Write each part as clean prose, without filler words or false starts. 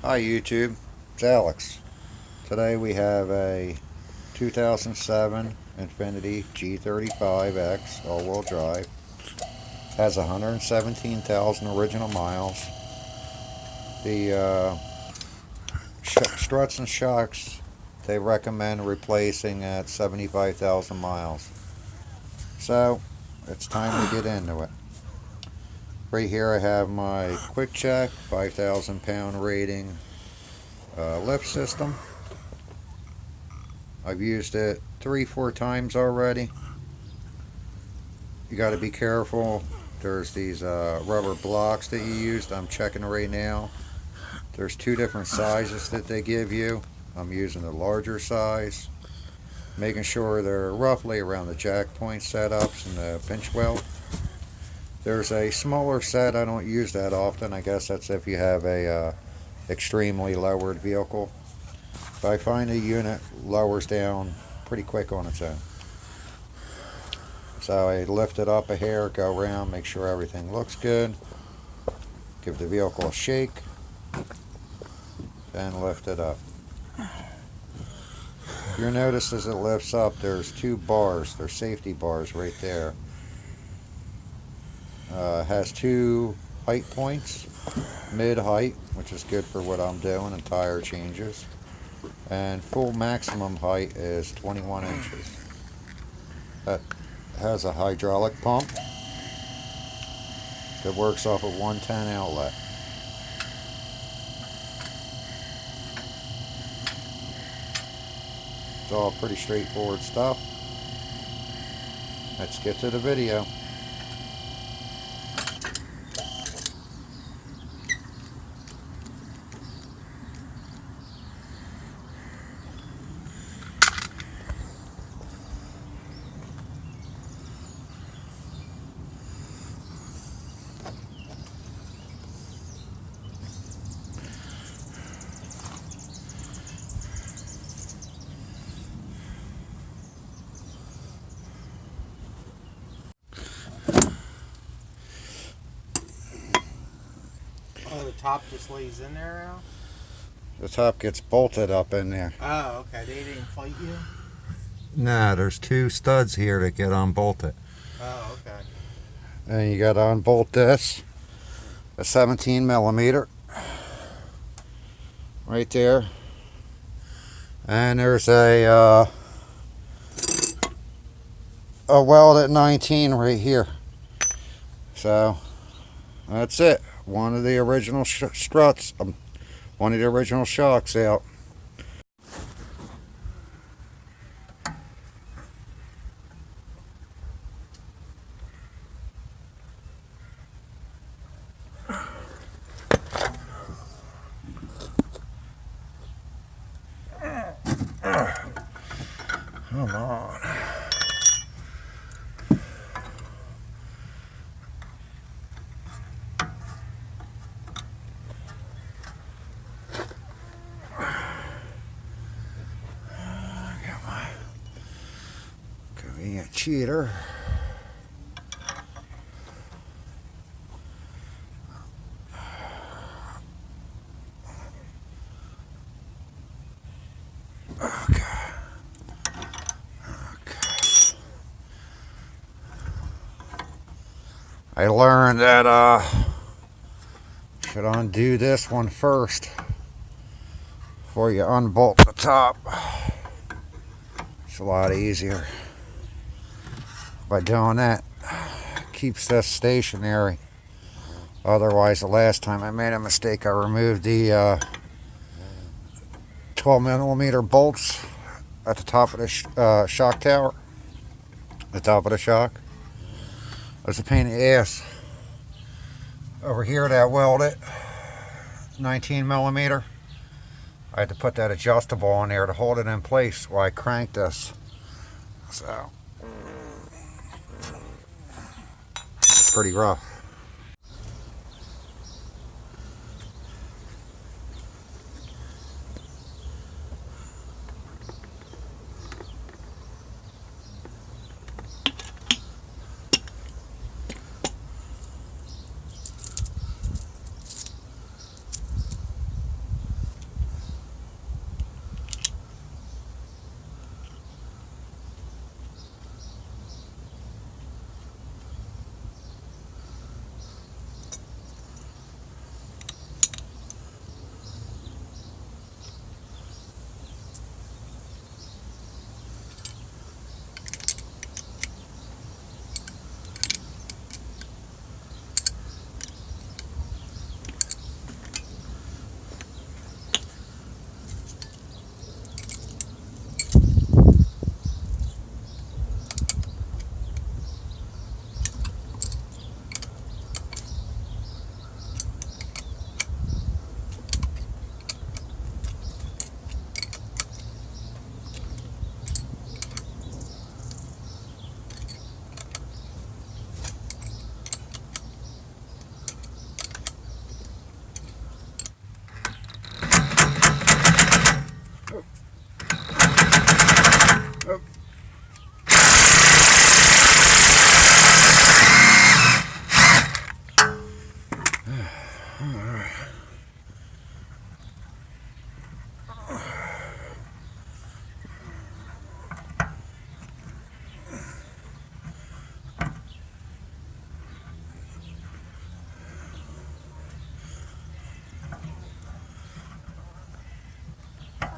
Hi YouTube, it's Alex. Today we have a 2007 Infiniti G35X all-wheel drive. Has 117,000 original miles. The struts and shocks they recommend replacing at 75,000 miles. So it's time to get into it. Right here I have my quick check 5,000 pound rating lift system. I've used it 3-4 times already. You got to be careful. There's these rubber blocks that you used. I'm checking right now. There's two different sizes that they give you. I'm using the larger size, making sure they're roughly around the jack point setups and the pinch weld. There's a smaller set. I don't use that often. I guess that's if you have a extremely lowered vehicle. But I find the unit lowers down pretty quick on its own. So I lift it up a hair, go around, make sure everything looks good. Give the vehicle a shake, then lift it up. You'll notice as it lifts up, there's two bars, they're safety bars right there. Has two height points, mid-height, which is good for what I'm doing and tire changes. And full maximum height is 21 inches. That has a hydraulic pump that works off a 110 outlet. It's all pretty straightforward stuff. Let's get to the video. Oh, the top just lays in there now? The top gets bolted up in there. Oh, okay. They didn't fight you? Nah, there's two studs here that get unbolted. Oh, okay. And you got to unbolt this, a 17 millimeter, right there. And there's a weld at 19 right here. So that's it. One of the original struts, one of the original shocks out. Come on. Got my convenient cheater. Okay. I learned that should undo this one first before you unbolt the top. It's a lot easier by doing that. Keeps this stationary. Otherwise, the last time I made a mistake, I removed the 12 millimeter bolts at the top of the shock tower, the top of the shock. It was a pain in the ass. Over here that welded 19 millimeter. I had to put that adjustable on there to hold it in place while I cranked this. So it's pretty rough.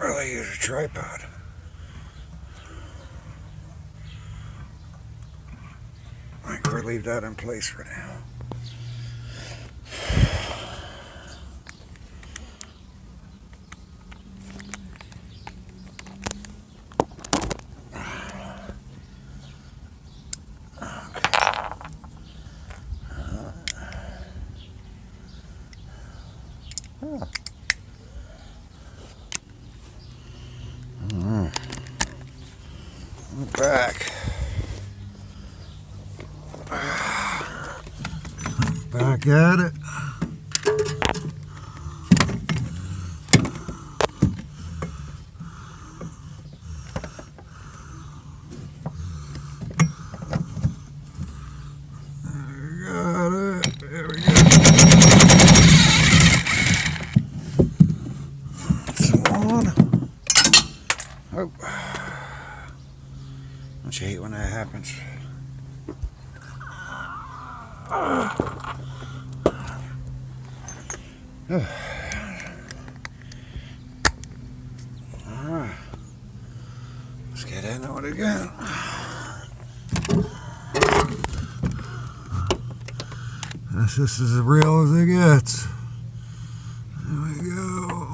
Really use a tripod. I can leave that in place for now. Back at it. Got it. There we go. That's one. Oh. Don't you hate when that happens? Let's get into it again. This is as real as it gets. There we go.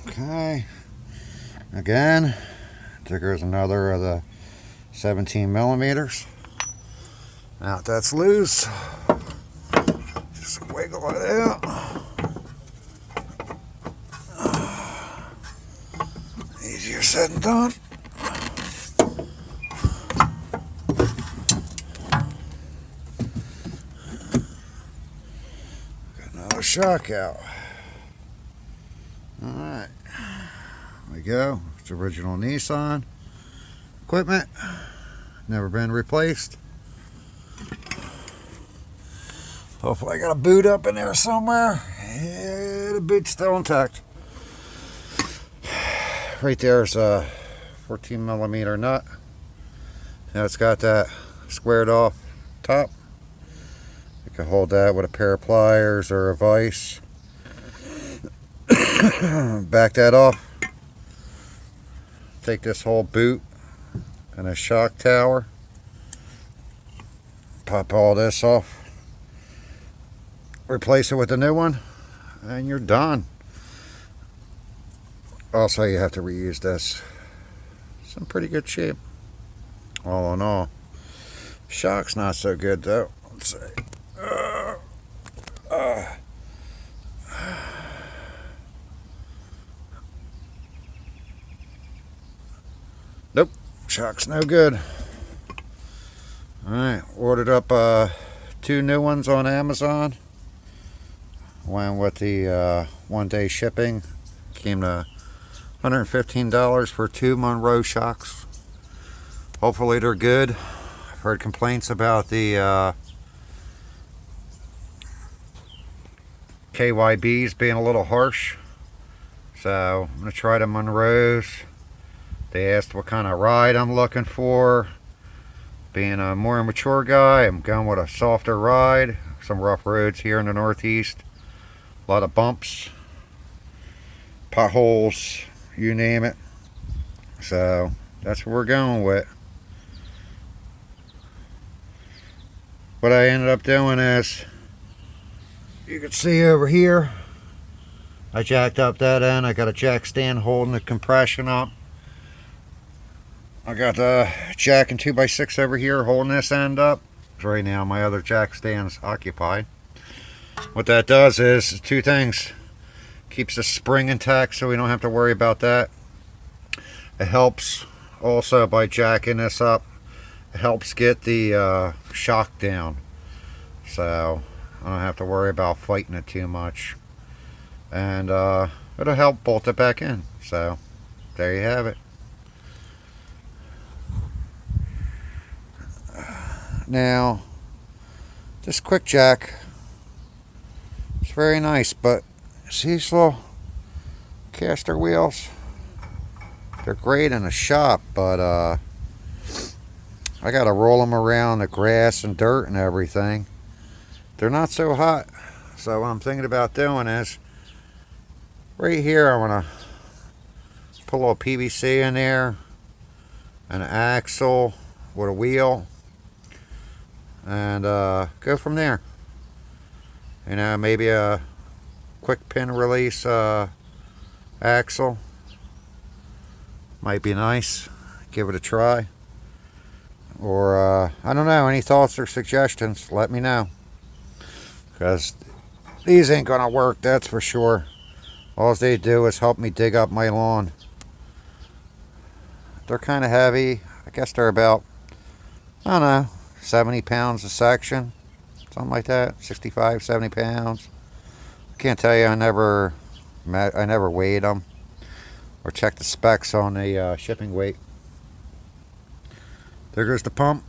Okay, again, there's another of the 17 millimeters. Now if that's loose, just wiggle it out. Easier said than done. Got another shock out. Alright, there we go. It's original Nissan equipment, never been replaced. Hopefully I got a boot up in there somewhere. Yeah, the boot's still intact. Right there's a 14 millimeter nut. Now it's got that squared off top. You can hold that with a pair of pliers or a vise. Back that off. Take this whole boot and a shock tower. Pop all this off. Replace it with a new one, and you're done. Also, you have to reuse this. It's in pretty good shape. All in all, shock's not so good though. Let's see. Nope, shock's no good. Alright, ordered up 2 new ones on Amazon. Went with the 1-day shipping. Came to $115 for 2 Monroe shocks. Hopefully they're good. I've heard complaints about the KYBs being a little harsh. So I'm going to try the Monroes. They asked what kind of ride I'm looking for. Being a more mature guy, I'm going with a softer ride. Some rough roads here in the Northeast. A lot of bumps, potholes, you name it. So that's what we're going with. What I ended up doing is, you can see over here, I jacked up that end. I got a jack stand holding the compression up. I got the jack and 2x6 over here holding this end up. Right now my other jack stand's occupied. What that does is 2 things. Keeps the spring intact so we don't have to worry about that. It helps also by jacking this up. It helps get the shock down. So I don't have to worry about fighting it too much. and it'll help bolt it back in. So there you have it. Now this quick jack, it's very nice, but see these little caster wheels? They're great in a shop, but I gotta roll them around the grass and dirt and everything. They're not so hot. So what I'm thinking about doing is, right here I want to put a little PVC in there, an axle with a wheel, and go from there. You know, maybe a quick pin release axle might be nice. Give it a try. Or I don't know, any thoughts or suggestions, let me know, because these ain't gonna work, that's for sure. All they do is help me dig up my lawn. They're kind of heavy. I guess they're about, I don't know, 70 pounds a section, something like that. 65, 70 pounds. I can't tell you, I never weighed them or checked the specs on the shipping weight. There goes the pump.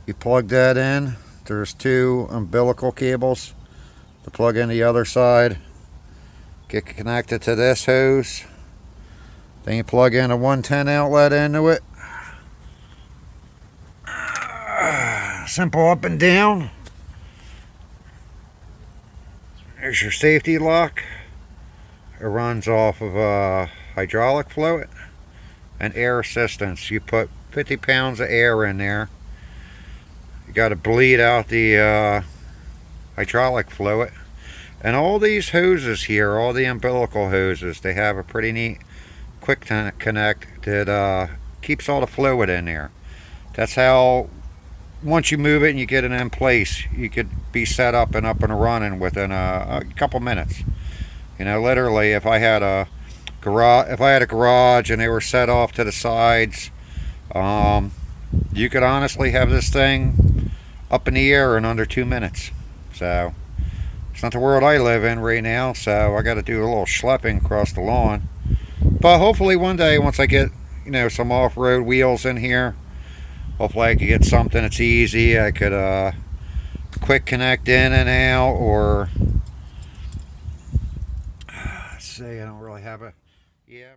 You plug that in. There's two umbilical cables to plug in the other side. Get connected to this hose. Then you plug in a 110 outlet into it. Simple up and down. There's your safety lock. It runs off of hydraulic fluid and air assistance. You put 50 pounds of air in there. You got to bleed out the hydraulic fluid. And all these hoses here, all the umbilical hoses, they have a pretty neat quick connect that keeps all the fluid in there. That's how, once you move it and you get it in place, you could be set up and running within a couple minutes. You know, literally, if I had a garage and they were set off to the sides, you could honestly have this thing up in the air in under 2 minutes. So it's not the world I live in right now, so I got to do a little schlepping across the lawn. But hopefully one day, once I get, you know, some off-road wheels in here, hopefully I could get something that's easy. I could quick connect in and out, or let's see, I don't really have a, yeah.